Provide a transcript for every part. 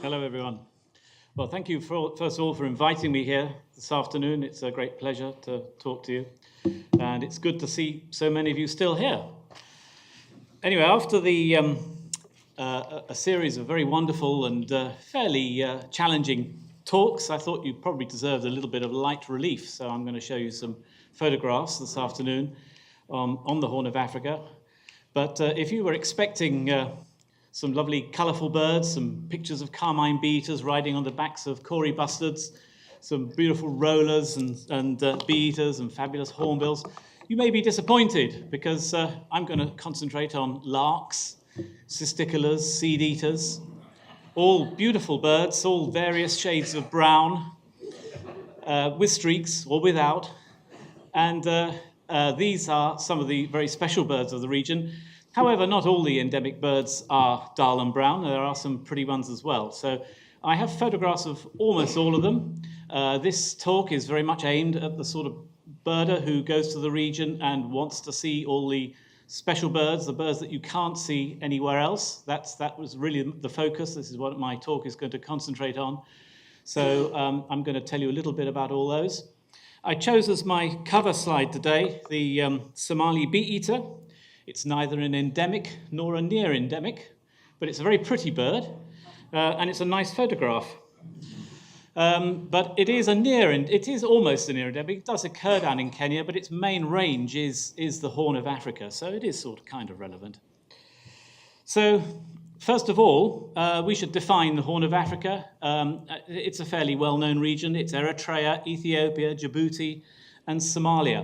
Hello, everyone. Well, thank you, first of all, for inviting me here this afternoon. It's a great pleasure to talk to you, and it's good to see so many of you still here. Anyway, after a series of very wonderful and fairly challenging talks, I thought you probably deserved a little bit of light relief, so I'm going to show you some photographs this afternoon on the Horn of Africa. But if you were expecting some lovely colourful birds, some pictures of carmine bee-eaters riding on the backs of Cory bustards, some beautiful rollers and bee-eaters and fabulous hornbills, you may be disappointed because I'm going to concentrate on larks, cisticolas, seed-eaters, all beautiful birds, all various shades of brown, with streaks or without. And these are some of the very special birds of the region. However, not all the endemic birds are dull and brown. There are some pretty ones as well. So I have photographs of almost all of them. This talk is very much aimed at the sort of birder who goes to the region and wants to see all the special birds, the birds that you can't see anywhere else. That was really the focus. This is what my talk is going to concentrate on. So I'm going to tell you a little bit about all those. I chose as my cover slide today the Somali bee-eater. It's neither an endemic nor a near endemic, but it's a very pretty bird, and it's a nice photograph. But it is almost a near endemic. It does occur down in Kenya, but its main range is the Horn of Africa, so it is sort of kind of relevant. So first of all, we should define the Horn of Africa. It's a fairly well-known region. It's Eritrea, Ethiopia, Djibouti, and Somalia.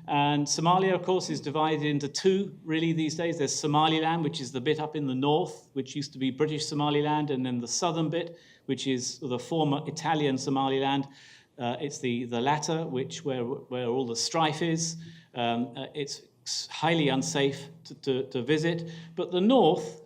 And Somalia, of course, is divided into two, really, these days. There's Somaliland, which is the bit up in the north, which used to be British Somaliland, and then the southern bit, which is the former Italian Somaliland. It's the latter, where all the strife is. It's highly unsafe to visit, but the north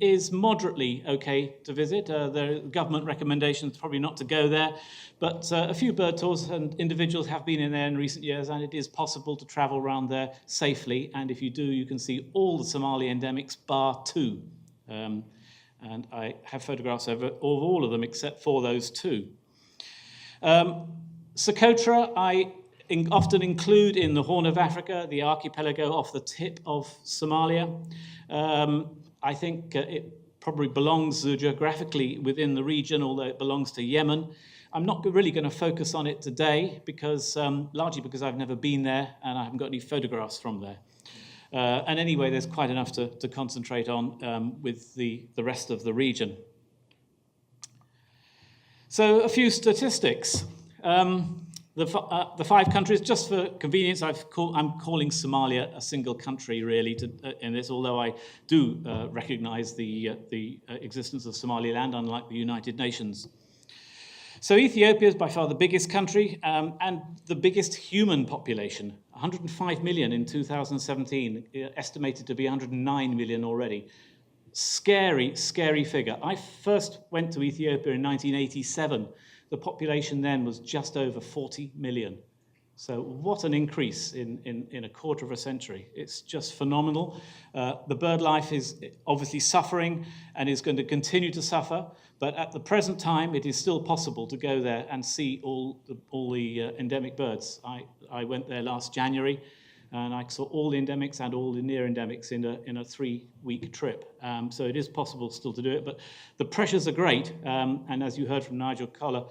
is moderately okay to visit. There are government recommendations probably not to go there, but a few bird tours and individuals have been in there in recent years, and it is possible to travel around there safely, and if you do, you can see all the Somali endemics bar two. And I have photographs of all of them except for those two. Socotra, I often include in the Horn of Africa, the archipelago off the tip of Somalia. I think it probably belongs geographically within the region, although it belongs to Yemen. I'm not really going to focus on it today, because largely because I've never been there and I haven't got any photographs from there. And anyway, there's quite enough to concentrate on with the rest of the region. So a few statistics. The five countries, just for convenience, I'm calling Somalia a single country, really, in this, although I do recognize the existence of Somaliland, unlike the United Nations. So Ethiopia is by far the biggest country and the biggest human population, 105 million in 2017, estimated to be 109 million already. Scary, scary figure. I first went to Ethiopia in 1987. The population then was just over 40 million. So what an increase in a quarter of a century. It's just phenomenal. The bird life is obviously suffering and is going to continue to suffer, but at the present time, it is still possible to go there and see all the endemic birds. I went there last January, and I saw all the endemics and all the near endemics in a 3-week trip. So it is possible still to do it, but the pressures are great. And as you heard from Nigel Collar,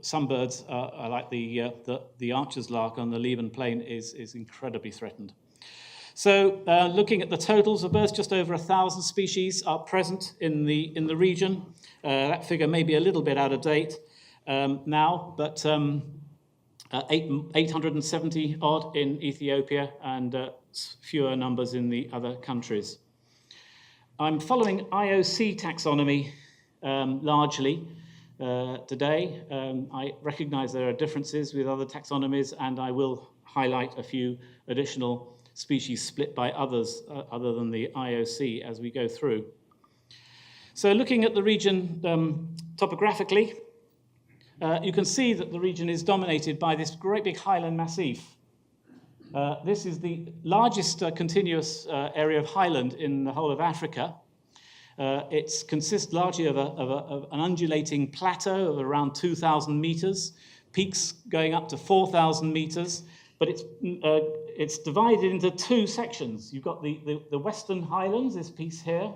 some birds are like the archer's lark on the Leoben Plane is incredibly threatened. So looking at the totals of birds, just over 1,000 species are present in the region. That figure may be a little bit out of date now, but 870 odd in Ethiopia and fewer numbers in the other countries. I'm following IOC taxonomy largely today. I recognize there are differences with other taxonomies, and I will highlight a few additional species split by others other than the IOC as we go through. So looking at the region topographically, you can see that the region is dominated by this great big highland massif. This is the largest continuous area of highland in the whole of Africa. It consists largely of an undulating plateau of around 2,000 meters, peaks going up to 4,000 meters, but it's divided into two sections. You've got the Western Highlands, this piece here,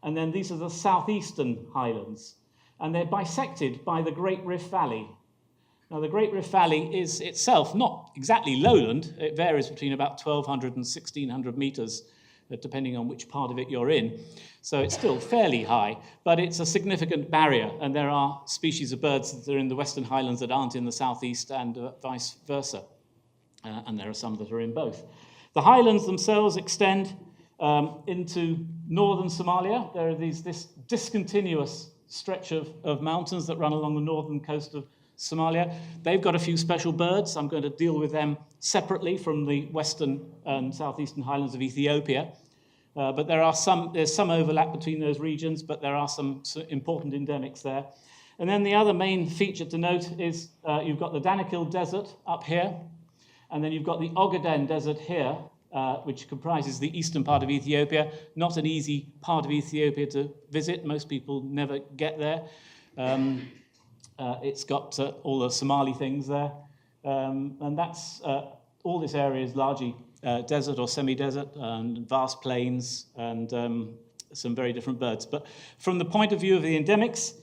and then these are the Southeastern Highlands. And they're bisected by the Great Rift Valley. Now, the Great Rift Valley is itself not exactly lowland. It varies between about 1,200 and 1,600 meters, depending on which part of it you're in. So it's still fairly high, but it's a significant barrier, and there are species of birds that are in the Western Highlands that aren't in the Southeast, and vice versa. And there are some that are in both. The highlands themselves extend into northern Somalia. There are this discontinuous stretch of mountains that run along the northern coast of Somalia. They've got a few special birds. I'm going to deal with them separately from the western and southeastern highlands of Ethiopia. But there's some overlap between those regions, but there are some important endemics there. And then the other main feature to note is you've got the Danakil Desert up here, and then you've got the Ogaden Desert here, which comprises the eastern part of Ethiopia. Not an easy part of Ethiopia to visit. Most people never get there. It's got all the Somali things there. And that's all this area is largely desert or semi-desert and vast plains and some very different birds. But from the point of view of the endemics,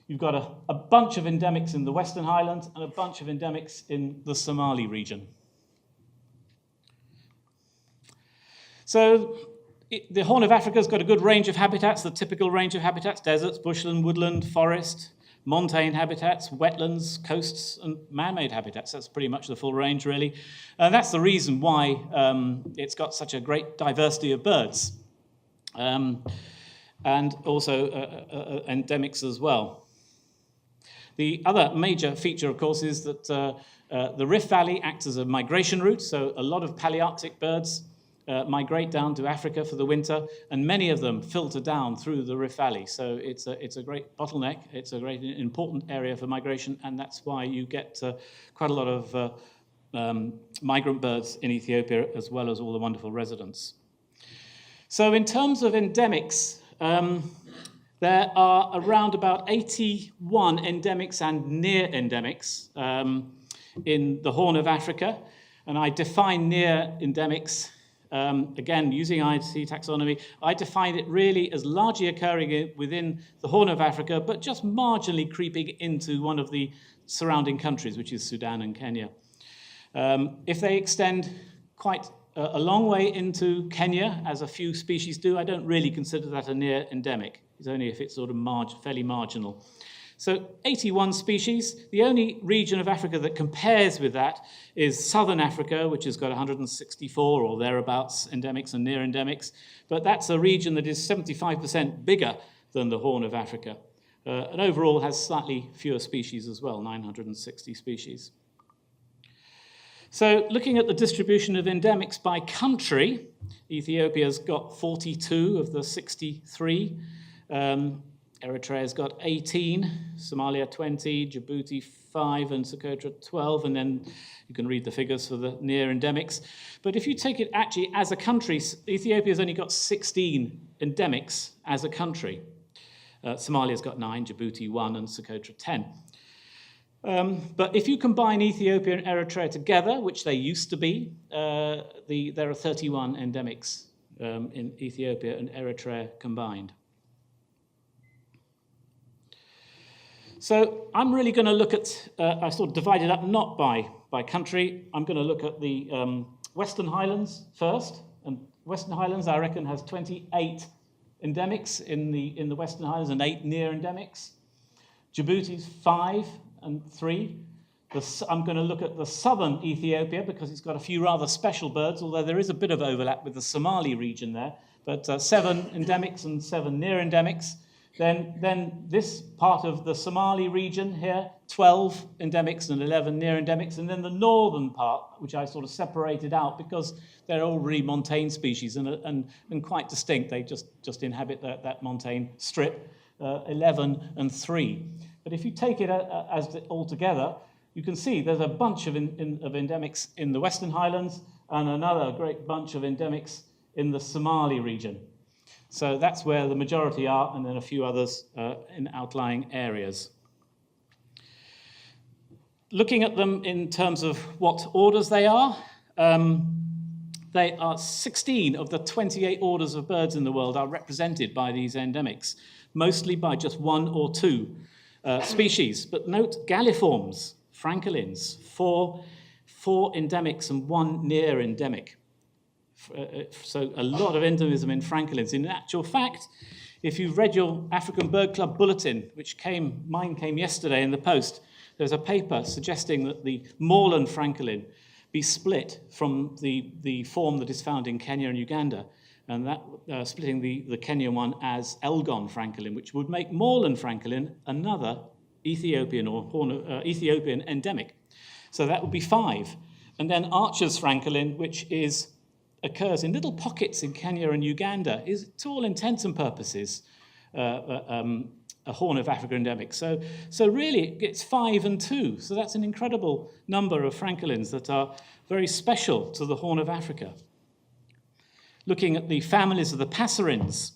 you've got a bunch of endemics in the Western Highlands and a bunch of endemics in the Somali region. So the Horn of Africa's got a good range of habitats, the typical range of habitats: deserts, bushland, woodland, forest, montane habitats, wetlands, coasts, and man-made habitats. That's pretty much the full range, really. And that's the reason why it's got such a great diversity of birds. And also endemics as well. The other major feature, of course, is that the Rift Valley acts as a migration route, so a lot of Palearctic birds migrate down to Africa for the winter, and many of them filter down through the Rift Valley. So it's a great bottleneck. It's a great important area for migration, and that's why you get quite a lot of migrant birds in Ethiopia, as well as all the wonderful residents. So in terms of endemics, there are around about 81 endemics and near endemics in the Horn of Africa, and I define near endemics again, using IC taxonomy. I define it really as largely occurring within the Horn of Africa, but just marginally creeping into one of the surrounding countries, which is Sudan and Kenya. If they extend quite a long way into Kenya, as a few species do, I don't really consider that a near endemic. It's only if it's sort of fairly marginal. So 81 species. The only region of Africa that compares with that is Southern Africa, which has got 164 or thereabouts endemics and near endemics. But that's a region that is 75% bigger than the Horn of Africa. And overall has slightly fewer species as well, 960 species. So looking at the distribution of endemics by country, Ethiopia's got 42 of the 63. Eritrea's got 18, Somalia 20, Djibouti 5, and Socotra 12, and then you can read the figures for the near endemics. But if you take it actually as a country, Ethiopia's only got 16 endemics as a country. Somalia's got 9, Djibouti 1, and Socotra 10. But if you combine Ethiopia and Eritrea together, which they used to be, there are 31 endemics in Ethiopia and Eritrea combined. So I'm really going to look at, I sort of divided up not by country. I'm going to look at the Western Highlands first. And Western Highlands, I reckon, has 28 endemics in the Western Highlands and 8 near endemics. Djibouti's 5 and 3. I'm going to look at the southern Ethiopia because it's got a few rather special birds, although there is a bit of overlap with the Somali region there. But 7 endemics and 7 near endemics. Then this part of the Somali region here, 12 endemics and 11 near endemics, and then the northern part, which I sort of separated out because they're all really montane species and quite distinct. They just inhabit that montane strip, 11 and 3. But if you take it as all together, you can see there's a bunch of endemics in the Western Highlands and another great bunch of endemics in the Somali region. So that's where the majority are, and then a few others in outlying areas. Looking at them in terms of what orders they are 16 of the 28 orders of birds in the world are represented by these endemics, mostly by just one or two species. But note galliforms, francolins, four endemics and one near endemic. So a lot of endemism in francolins. In actual fact, if you've read your African Bird Club bulletin, mine came yesterday in the post, there's a paper suggesting that the moorland francolin be split from the form that is found in Kenya and Uganda, and that splitting the Kenyan one as Elgon francolin, which would make moorland francolin another Ethiopian Ethiopian endemic. So that would be 5. And then Archer's francolin, which occurs in little pockets in Kenya and Uganda, is to all intents and purposes a Horn of Africa endemic. So really it's 5 and 2. So that's an incredible number of francolins that are very special to the Horn of Africa. Looking at the families of the passerines,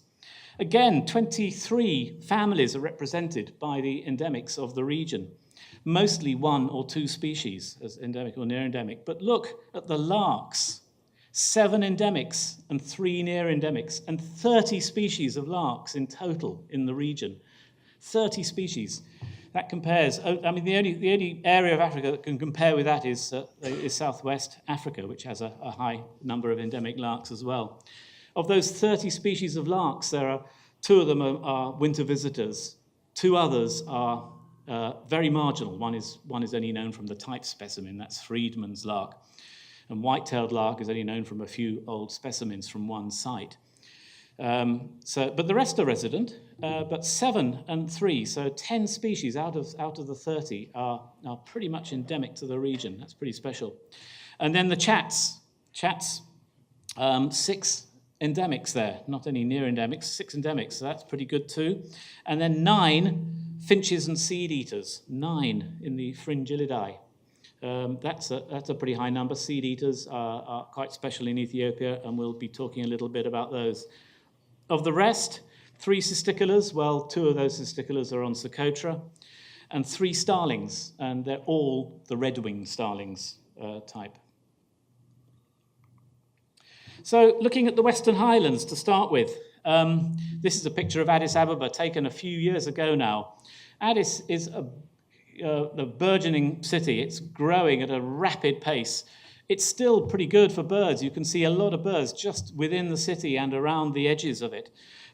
again, 23 families are represented by the endemics of the region, mostly 1 or 2 species as endemic or near endemic. But look at the larks. 7 endemics and 3 near endemics, and 30 species of larks in total in the region. 30 species. That compares, I mean, the only area of Africa that can compare with that is Southwest Africa, which has a high number of endemic larks as well. Of those 30 species of larks, 2 of them are winter visitors. 2 others are very marginal. One is only known from the type specimen, that's Friedman's lark. And white-tailed lark is only known from a few old specimens from one site. But the rest are resident, but 7 and 3, so 10 species out of the 30 are pretty much endemic to the region. That's pretty special. And then the chats, 6 endemics there, not any near endemics, 6 endemics, so that's pretty good too. And then 9 finches and seed eaters, 9 in the Fringillidae. That's a pretty high number. Seed eaters are quite special in Ethiopia, and we'll be talking a little bit about those. Of the rest, 3 cisticolas, well, 2 of those cisticolas are on Socotra, and 3 starlings, and they're all the red-winged starlings type. So looking at the Western Highlands to start with, this is a picture of Addis Ababa taken a few years ago now. Addis is the burgeoning city. It's growing at a rapid pace. It's still pretty good for birds. You can see a lot of birds just within the city and around the edges of it.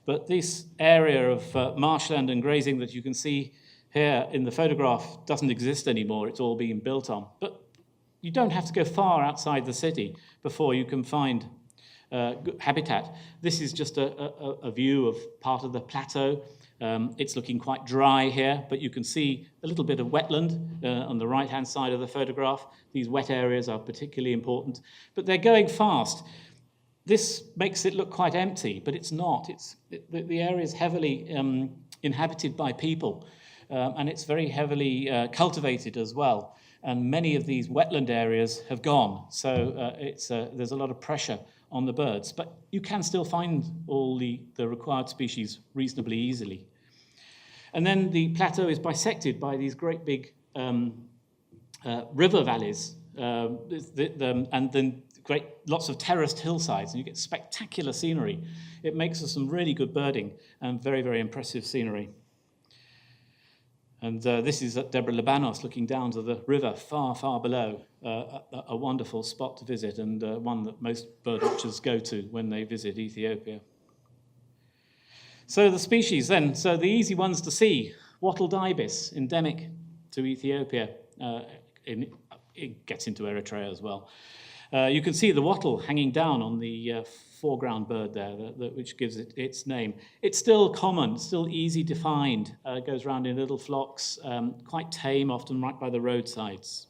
But this area of marshland and grazing that you can see here in the photograph doesn't exist anymore. It's all being built on. But you don't have to go far outside the city before you can find habitat. This is just a view of part of the plateau. It's looking quite dry here, but you can see a little bit of wetland on the right-hand side of the photograph. These wet areas are particularly important, but they're going fast. This makes it look quite empty, but it's not. The area is heavily inhabited by people, and it's very heavily cultivated as well. And many of these wetland areas have gone, so there's a lot of pressure on the birds, but you can still find all the required species reasonably easily. And then the plateau is bisected by these great big river valleys, and then lots of terraced hillsides, and you get spectacular scenery. It makes for some really good birding and very, very impressive scenery. And this is at Debre Libanos, looking down to the river far, far below, a wonderful spot to visit, and one that most bird watchers go to when they visit Ethiopia. So the species then, so the easy ones to see, wattled ibis, endemic to Ethiopia. It gets into Eritrea as well. You can see the wattle hanging down on the foreground bird there, which gives it its name. It's still common, still easy to find. It goes around in little flocks, quite tame, often right by the roadsides.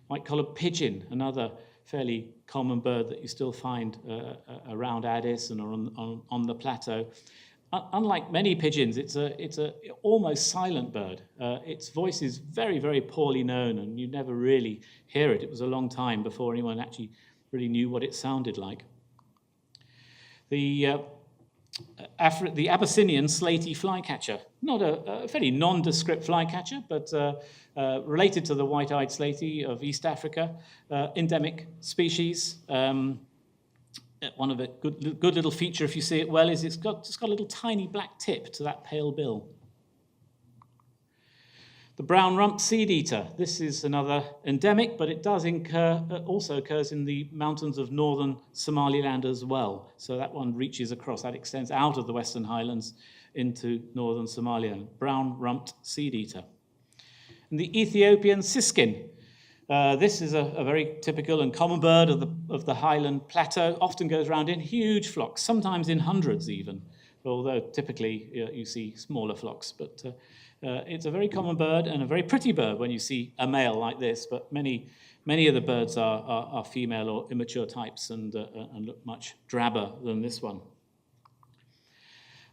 White-collared pigeon, another fairly common bird that you still find around Addis and on the plateau. Unlike many pigeons, it's a almost silent bird. Its voice is very, very poorly known, and you never really hear it. It was a long time before anyone actually really knew what it sounded like. The the Abyssinian slaty flycatcher, not a fairly nondescript flycatcher, but related to the white-eyed slaty of East Africa, endemic species. One of the good little feature, if you see it well, is it's got a little tiny black tip to that pale bill. The brown rump seed eater. This is another endemic, but it does also occurs in the mountains of northern Somaliland as well. So that one reaches across, that extends out of the Western Highlands into northern Somaliland. Brown rumped seed eater. And the Ethiopian siskin. This is a very typical and common bird of the highland plateau. Often goes around in huge flocks, sometimes in hundreds even. Although typically you see smaller flocks, but it's a very common bird and a very pretty bird when you see a male like this, but many of the birds are female or immature types and look much drabber than this one.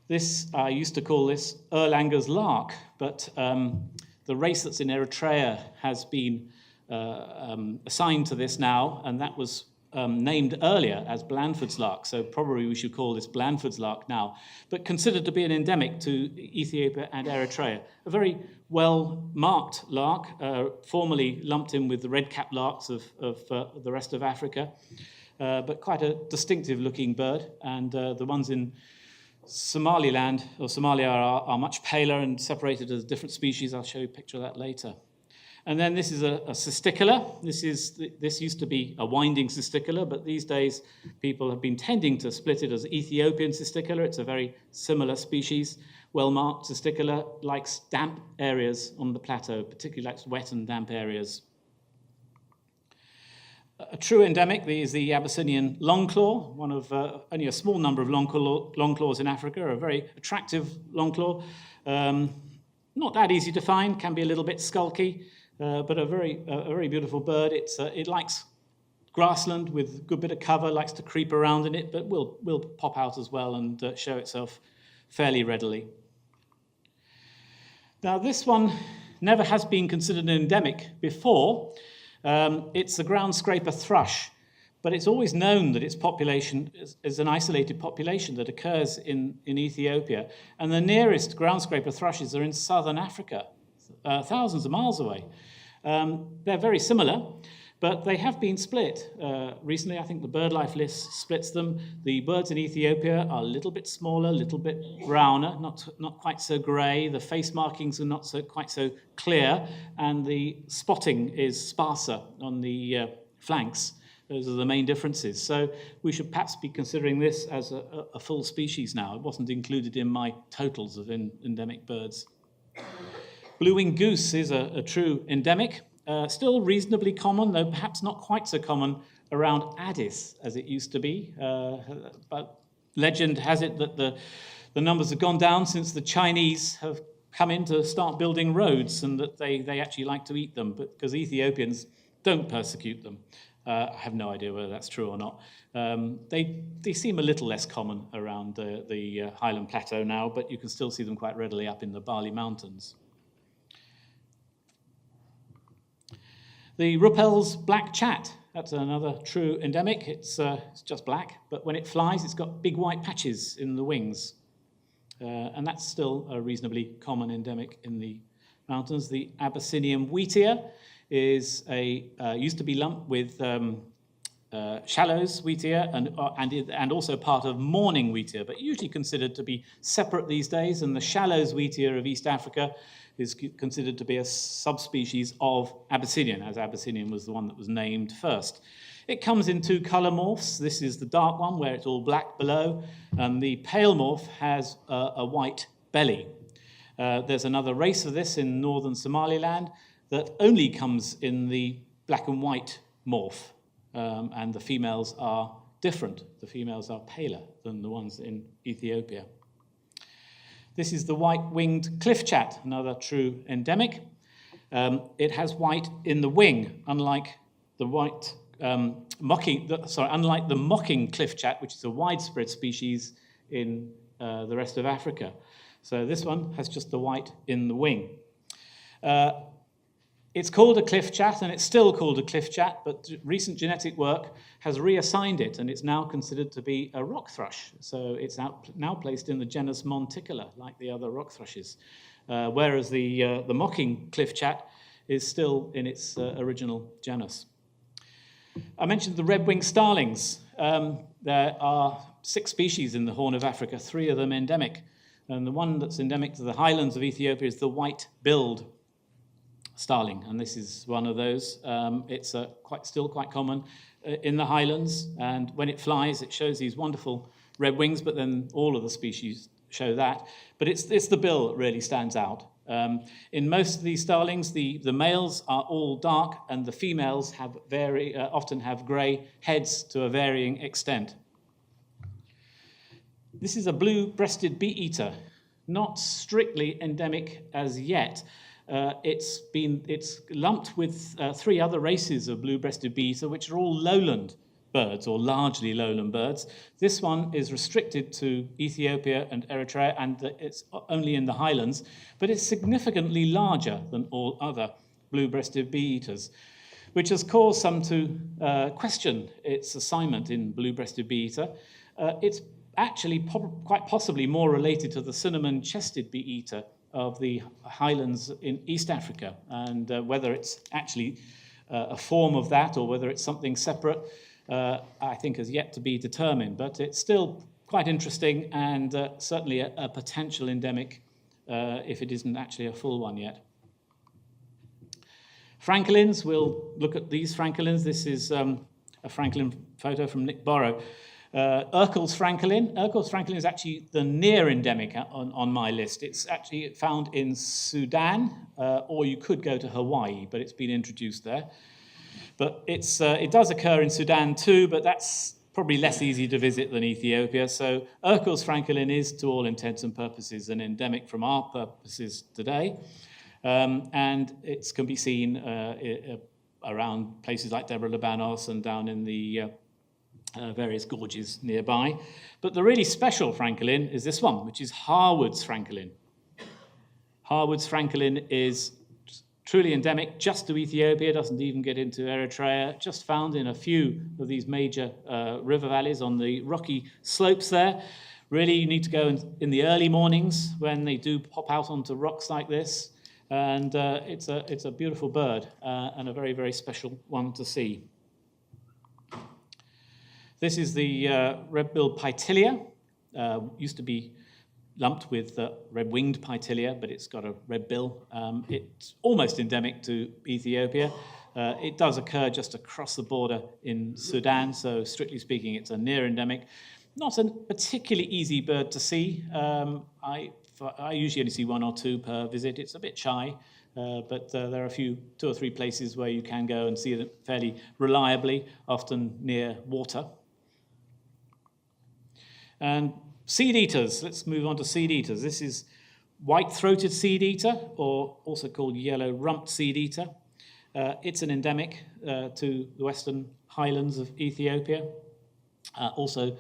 This, I used to call this Erlanger's lark, but the race that's in Eritrea has been assigned to this now, and that was named earlier as Blandford's lark, so probably we should call this Blandford's lark now, but considered to be an endemic to Ethiopia and Eritrea. A very well-marked lark, formerly lumped in with the red-capped larks of the rest of Africa, but quite a distinctive-looking bird, and the ones in Somaliland, or Somalia, are much paler and separated as different species. I'll show you a picture of that later. And then this is a cisticola. This used to be a winding cisticola, but these days people have been tending to split it as Ethiopian cisticola. It's a very similar species. Well-marked cisticola likes damp areas on the plateau, particularly likes wet and damp areas. A true endemic is the Abyssinian longclaw, one of only a small number of longclaws in Africa, a very attractive longclaw. Not that easy to find, can be a little bit skulky. But a very beautiful bird. It likes grassland with a good bit of cover, likes to creep around in it, but will pop out as well and show itself fairly readily. Now, this one never has been considered an endemic before. It's the ground scraper thrush, but it's always known that its population is an isolated population that occurs in Ethiopia, and the nearest ground scraper thrushes are in southern Africa, thousands of miles away. They're very similar, but they have been split. Recently, I think the BirdLife list splits them. The birds in Ethiopia are a little bit smaller, a little bit browner, not quite so grey. The face markings are not quite so clear, and the spotting is sparser on the flanks. Those are the main differences. So we should perhaps be considering this as a full species now. It wasn't included in my totals of endemic birds. Blue-winged goose is a true endemic, still reasonably common, though perhaps not quite so common around Addis as it used to be. But legend has it that the numbers have gone down since the Chinese have come in to start building roads, and that they actually like to eat them, because Ethiopians don't persecute them. I have no idea whether that's true or not. They seem a little less common around the Highland Plateau now, but you can still see them quite readily up in the Bali Mountains. The Ruppel's black chat, that's another true endemic. It's just black, but when it flies, it's got big white patches in the wings. And that's still a reasonably common endemic in the mountains. The Abyssinian wheatear is used to be lumped with Shallow's wheatear and also part of mourning wheatear, but usually considered to be separate these days. And the Shallow's wheatear of East Africa is considered to be a subspecies of Abyssinian, as Abyssinian was the one that was named first. It comes in two color morphs. This is the dark one, where it's all black below, and the pale morph has a white belly. There's another race of this in northern Somaliland that only comes in the black and white morph, and the females are different. The females are paler than the ones in Ethiopia. This is the white-winged cliffchat, another true endemic. It has white in the wing, unlike the mocking cliffchat, which is a widespread species in the rest of Africa. So this one has just the white in the wing. It's called a cliff chat, and it's still called a cliff chat, but recent genetic work has reassigned it, and it's now considered to be a rock thrush. So it's now placed in the genus Monticula, like the other rock thrushes, whereas the mocking cliff chat is still in its original genus. I mentioned the red-winged starlings. There are 6 species in the Horn of Africa, 3 of them endemic. And the one that's endemic to the highlands of Ethiopia is the white-billed starling, and this is one of those. It's still quite common in the highlands, and when it flies, it shows these wonderful red wings, but then all of the species show that. But it's the bill that really stands out. In most of these starlings, the males are all dark, and the females often have grey heads to a varying extent. This is a blue-breasted bee-eater, not strictly endemic as yet. It's lumped with 3 other races of blue-breasted bee-eater, which are all lowland birds, or largely lowland birds. This one is restricted to Ethiopia and Eritrea, and it's only in the highlands, but it's significantly larger than all other blue-breasted bee-eaters, which has caused some to question its assignment in blue-breasted bee-eater. It's actually quite possibly more related to the cinnamon-chested bee-eater of the highlands in East Africa, and whether it's actually a form of that or whether it's something separate, I think has yet to be determined, but it's still quite interesting and certainly a potential endemic if it isn't actually a full one yet. Francolins, we'll look at these francolins. This is a francolin photo from Nick Borrow. Urkel's francolin. Urkel's francolin is actually the near endemic on my list. It's actually found in Sudan, or you could go to Hawaii, but it's been introduced there. But it does occur in Sudan too, but that's probably less easy to visit than Ethiopia. So Urkel's francolin is, to all intents and purposes, an endemic from our purposes today. And it can be seen around places like Debre Libanos and down in the various gorges nearby. But the really special francolin is this one, which is Harwood's francolin. Harwood's francolin is truly endemic just to Ethiopia, doesn't even get into Eritrea, just found in a few of these major river valleys on the rocky slopes there. Really, you need to go in the early mornings when they do pop out onto rocks like this. And it's a beautiful bird and a very, very special one to see. This is the red-billed Pie Tilia. Used to be lumped with red-winged Pie Tilia, but it's got a red bill. It's almost endemic to Ethiopia. It does occur just across the border in Sudan, so strictly speaking, it's a near endemic. Not a particularly easy bird to see. I usually only see 1 or 2 per visit. It's a bit shy, but there are 2 or 3 places where you can go and see it fairly reliably, often near water. And seed eaters, let's move on to seed eaters. This is white-throated seed eater, or also called yellow rump seed eater. It's an endemic to the western highlands of Ethiopia. Also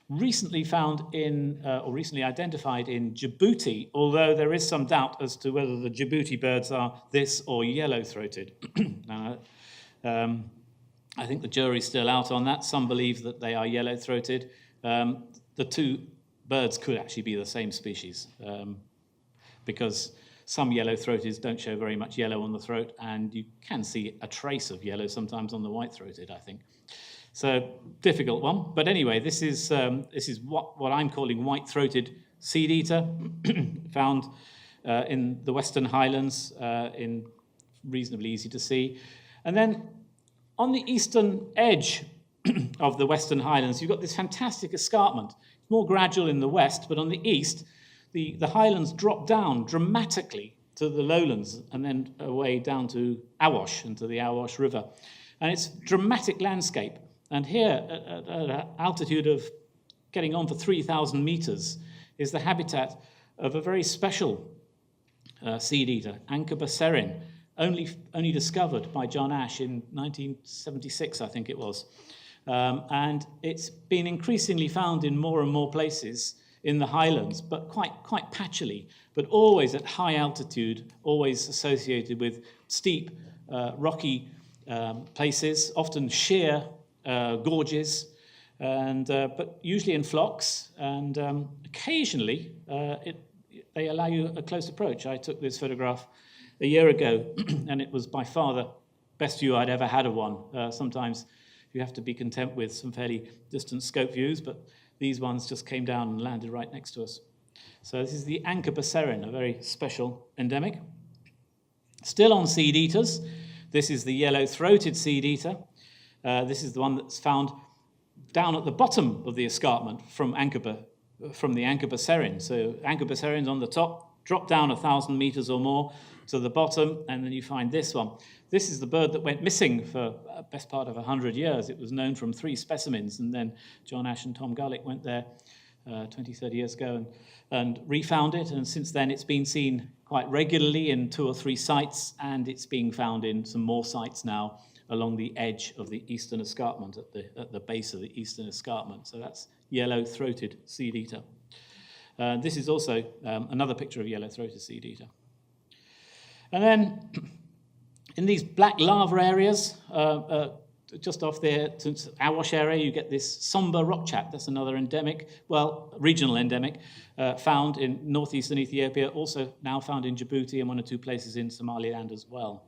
recently found or recently identified in Djibouti, although there is some doubt as to whether the Djibouti birds are this or yellow-throated. Now, I think the jury's still out on that. Some believe that they are yellow-throated. The 2 birds could actually be the same species because some yellow-throated don't show very much yellow on the throat, and you can see a trace of yellow sometimes on the white-throated, I think. So, difficult one. But anyway, this is what I'm calling white-throated seed eater, found in the Western Highlands, in reasonably easy to see. And then on the eastern edge of the Western Highlands, you've got this fantastic escarpment. It's more gradual in the west, but on the east, the highlands drop down dramatically to the lowlands and then away down to Awash and to the Awash River. And it's a dramatic landscape. And here, at an altitude of getting on for 3,000 meters, is the habitat of a very special seed eater, Anchor serin, only discovered by John Ash in 1976, I think it was. And it's been increasingly found in more and more places in the highlands, but quite patchily, but always at high altitude, always associated with steep rocky places, often sheer gorges, and but usually in flocks, and occasionally they allow you a close approach. I took this photograph a year ago, and it was by far the best view I'd ever had of one. Sometimes you have to be content with some fairly distant scope views, but these ones just came down and landed right next to us. So this is the Anchor passerin, a very special endemic. Still on seed eaters, this is the yellow-throated seed eater. This is the one that's found down at the bottom of the escarpment from the Anchor passerin. So Anchor passerins on the top, drop down 1,000 meters or more to the bottom, and then you find this one. This is the bird that went missing for the best part of 100 years. It was known from 3 specimens, and then John Ash and Tom Gullick went there 20, 30 years ago and refound it, and since then it's been seen quite regularly in 2 or 3 sites, and it's being found in some more sites now along the edge of the eastern escarpment, at the base of the eastern escarpment. So that's yellow-throated seed eater. This is also another picture of yellow-throated seed eater. And then in these black lava areas, just off there, to Awash area, you get this somber rockchat. That's another endemic, well, regional endemic, found in northeastern Ethiopia, also now found in Djibouti and 1 or 2 places in Somaliland as well.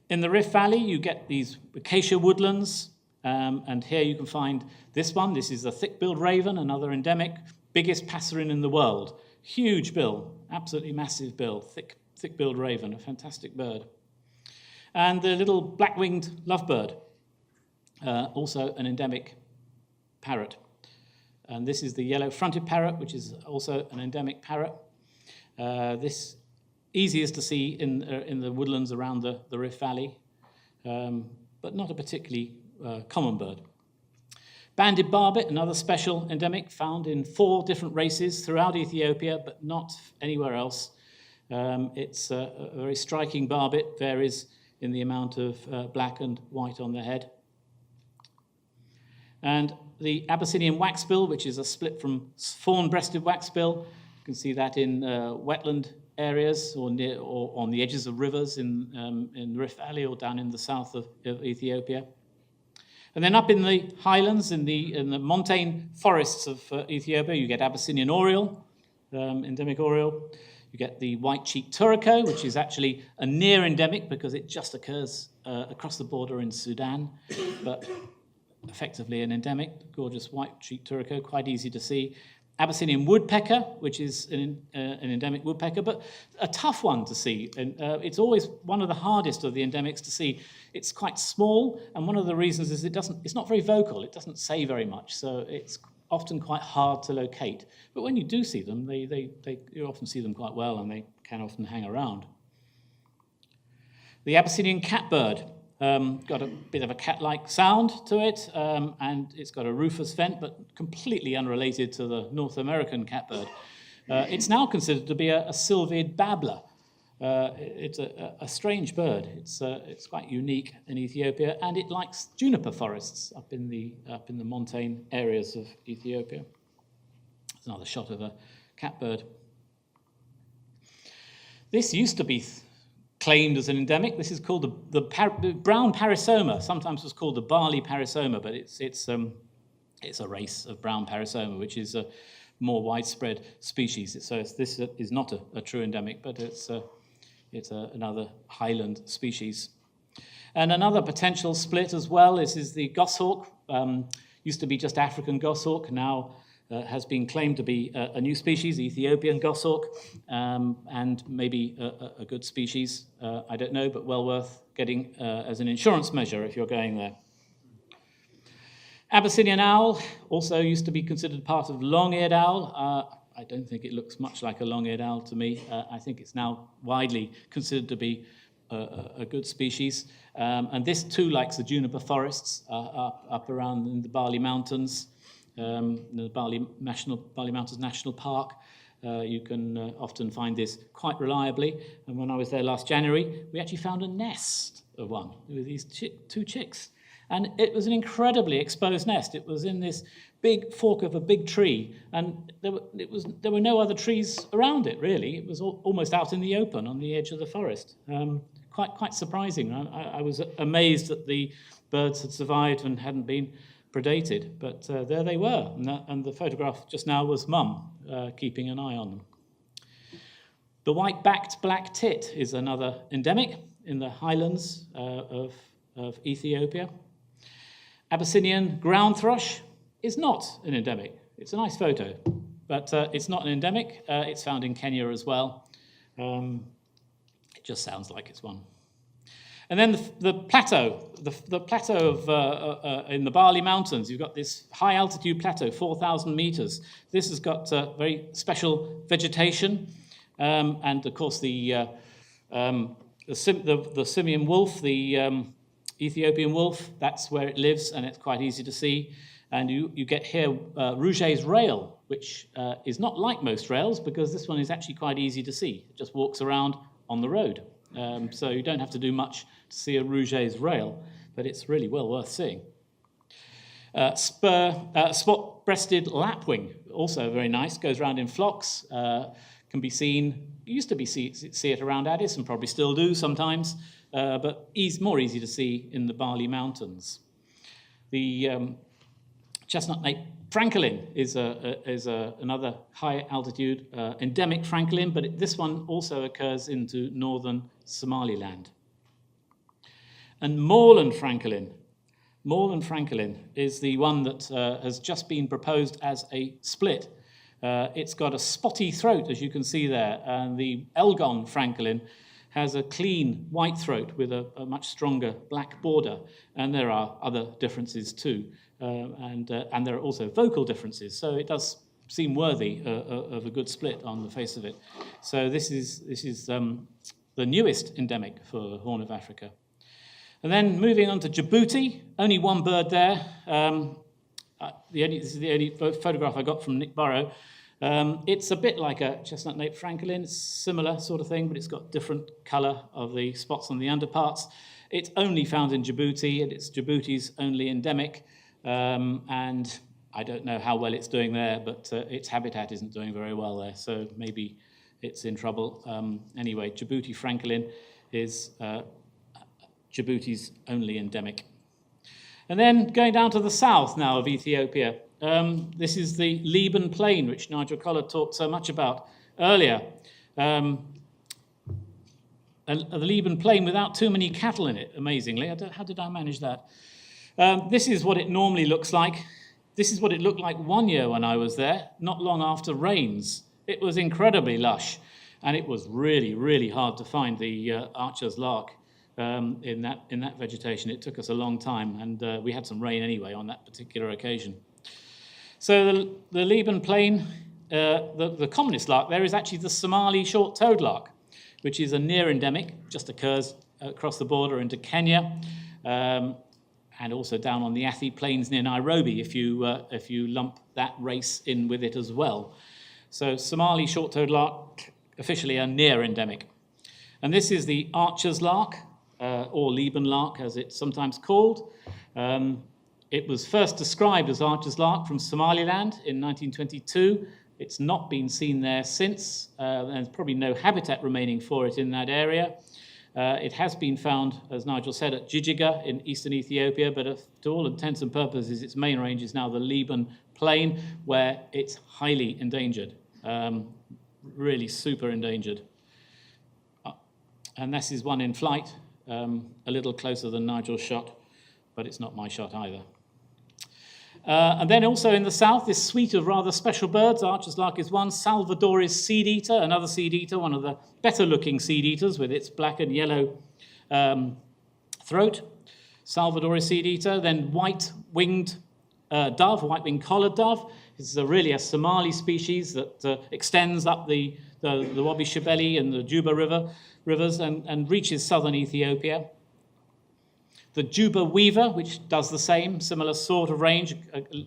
In the Rift Valley, you get these acacia woodlands, and here you can find this one. This is the thick-billed raven, another endemic, biggest passerin in the world. Huge bill, absolutely massive bill, thick-billed raven, a fantastic bird. And the little black-winged lovebird, also an endemic parrot. And this is the yellow-fronted parrot, which is also an endemic parrot. This easiest to see in the woodlands around the Rift Valley, but not a particularly common bird. Banded barbet, another special endemic, found in 4 different races throughout Ethiopia, but not anywhere else. It's a very striking barbet, varies in the amount of black and white on the head. And the Abyssinian waxbill, which is a split from fawn-breasted waxbill. You can see that in wetland areas or on the edges of rivers in the Rift Valley or down in the south of Ethiopia. And then up in the highlands, in the montane forests of Ethiopia, you get Abyssinian oriole, endemic oriole. You get the white-cheeked turrico, which is actually a near endemic because it just occurs across the border in Sudan, but effectively an endemic, gorgeous white-cheeked turrico, quite easy to see. Abyssinian woodpecker, which is an endemic woodpecker, but a tough one to see. And it's always one of the hardest of the endemics to see. It's quite small, and one of the reasons is it's not very vocal. It doesn't say very much, so it's often quite hard to locate. But when you do see them, you often see them quite well, and they can often hang around. The Abyssinian catbird. Got a bit of a cat-like sound to it, and it's got a rufous vent, but completely unrelated to the North American catbird. It's now considered to be a sylvid babbler. It's a strange bird. It's quite unique in Ethiopia, and it likes juniper forests up in the montane areas of Ethiopia. There's another shot of a catbird. This used to be claimed as an endemic. This is called the brown parisoma. Sometimes it's called the barley parisoma, but it's a race of brown parisoma, which is a more widespread species. So this is not a true endemic, but it's another highland species. And another potential split as well is the goshawk. Used to be just African goshawk, now has been claimed to be a new species, Ethiopian goshawk, and maybe a good species. I don't know, but well worth getting as an insurance measure if you're going there. Abyssinian owl also used to be considered part of long-eared owl. I don't think it looks much like a long-eared owl to me. I think it's now widely considered to be a good species. And this too likes the juniper forests up around in the Bali Mountains. The Bali Mountains National Park. You can often find this quite reliably. And when I was there last January, we actually found a nest of one with these 2 chicks. And it was an incredibly exposed nest. It was in this big fork of a big tree, and there were no other trees around it, really. It was almost out in the open on the edge of the forest. quite surprising. I was amazed that the birds had survived and hadn't been predated, but there they were, and the photograph just now was Mum keeping an eye on them. The white-backed black tit is another endemic in the highlands of Ethiopia. Abyssinian ground thrush is not an endemic. It's a nice photo, but it's not an endemic. It's found in Kenya as well. It just sounds like it's one. And then the plateau, the plateau of in the Bali Mountains, you've got this high altitude plateau, 4,000 meters. This has got very special vegetation, and of course the simian wolf, the Ethiopian wolf, that's where it lives, and it's quite easy to see. And you get here Rouget's rail, which is not like most rails because this one is actually quite easy to see. It just walks around on the road. So you don't have to do much to see a Rouget's rail, but it's really well worth seeing. Spot-breasted lapwing, also very nice, goes around in flocks, can be seen, used to see it around Addis and probably still do sometimes, but more easy to see in the Bali Mountains. The chestnut-nape Francolin is another high-altitude endemic Francolin, but this one also occurs into northern Somaliland. And moorland Francolin is the one that has just been proposed as a split. It's got a spotty throat, as you can see there, and the Elgon Francolin has a clean white throat with a much stronger black border, and there are other differences too. And there are also vocal differences, so it does seem worthy of a good split on the face of it. So this is the newest endemic for the Horn of Africa. And then moving on to Djibouti, only one bird there. This is the only photograph I got from Nick Burrow. It's a bit like a chestnut-nape Francolin. It's similar sort of thing, but it's got different colour of the spots on the underparts. It's only found in Djibouti, and it's Djibouti's only endemic. And I don't know how well it's doing there, but its habitat isn't doing very well there, so maybe it's in trouble. Anyway, Djibouti Francolin is Djibouti's only endemic. And then going down to the south now of Ethiopia, this is the Leoben Plane, which Nigel Collard talked so much about earlier. The Leoben Plane without too many cattle in it, amazingly. How did I manage that? This is what it normally looks like. This is what it looked like one year when I was there, not long after rains. It was incredibly lush, and it was really, really hard to find the Archer's Lark in that vegetation. It took us a long time, and we had some rain anyway on that particular occasion. So the Leoben Plane, the commonest lark there is actually the Somali short-toed lark, which is a near endemic, just occurs across the border into Kenya. And also down on the Athi Plains near Nairobi, if you lump that race in with it as well. So Somali short-toed lark, officially a near endemic. And this is the Archer's Lark, or Leoben lark, as it's sometimes called. It was first described as Archer's Lark from Somaliland in 1922. It's not been seen there since. There's probably no habitat remaining for it in that area. It has been found, as Nigel said, at Jijiga in eastern Ethiopia, but to all intents and purposes, its main range is now the Leoben Plane, where it's highly endangered, really super endangered. And this is one in flight, a little closer than Nigel's shot, but it's not my shot either. And then also in the south, this suite of rather special birds. Archer's Lark is one. Salvadoris seed eater, another seed eater, one of the better looking seed eaters with its black and yellow throat. Salvadoris seed eater. Then white-winged dove, white-winged collared dove. It's really a Somali species that extends up the Wabi Shebeli and the Juba rivers and reaches southern Ethiopia. The Juba Weaver, which does the same, similar sort of range,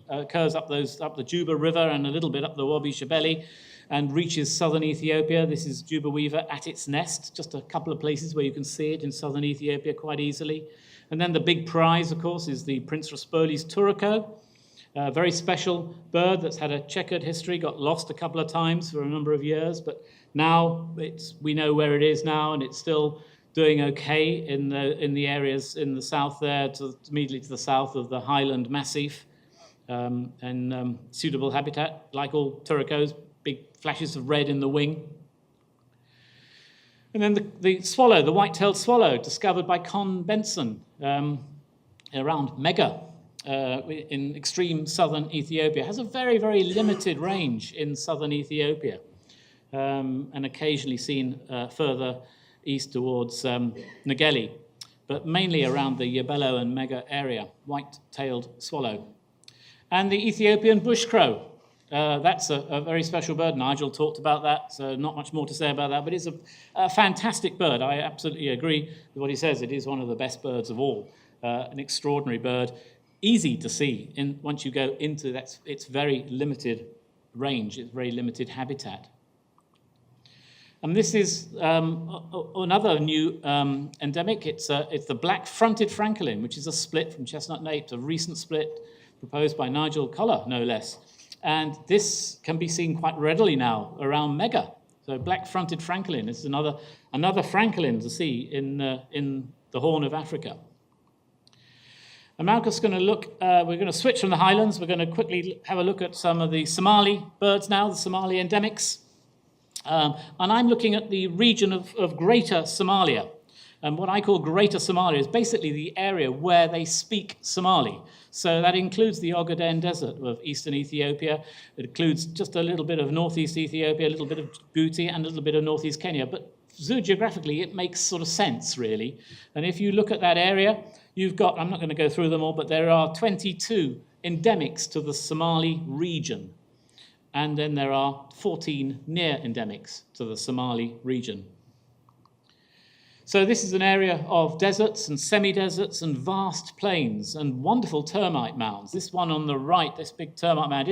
occurs up the Juba River and a little bit up the Wabi Shebeli and reaches southern Ethiopia. This is Juba Weaver at its nest, just a couple of places where you can see it in southern Ethiopia quite easily. And then the big prize, of course, is the Prince Raspoli's Turako, a very special bird that's had a checkered history, got lost a couple of times for a number of years, but now we know where it is now, and it's still doing okay in the areas in the south there, immediately to the south of the Highland Massif, and suitable habitat, like all turacos, big flashes of red in the wing. And then the swallow, the white-tailed swallow, discovered by Con Benson around Mega in extreme southern Ethiopia, has a very, very limited range in southern Ethiopia, and occasionally seen further east towards Negeli, but mainly around the Yabelo and Mega area, white-tailed swallow. And the Ethiopian bush crow. That's a very special bird. Nigel talked about that, so not much more to say about that, but it's a fantastic bird. I absolutely agree with what he says. It is one of the best birds of all. An extraordinary bird, easy to see once you go into its very limited range, its very limited habitat. And this is another new endemic. It's the black-fronted francolin, which is a split from chestnut nape, a recent split proposed by Nigel Collar, no less. And this can be seen quite readily now around Mega. So black-fronted francolin. This is another francolin to see in the Horn of Africa. I'm now just going to look, we're going to switch from the Highlands. We're going to quickly have a look at some of the Somali birds now, the Somali endemics. And I'm looking at the region of Greater Somalia. And what I call Greater Somalia is basically the area where they speak Somali. So that includes the Ogaden Desert of eastern Ethiopia. It includes just a little bit of northeast Ethiopia, a little bit of Djibouti, and a little bit of northeast Kenya. But zoogeographically, it makes sort of sense, really. And if you look at that area, you've got, I'm not going to go through them all, but there are 22 endemics to the Somali region. And then there are 14 near endemics to the Somali region. So this is an area of deserts and semi-deserts and vast plains and wonderful termite mounds. This one on the right, this big termite mound,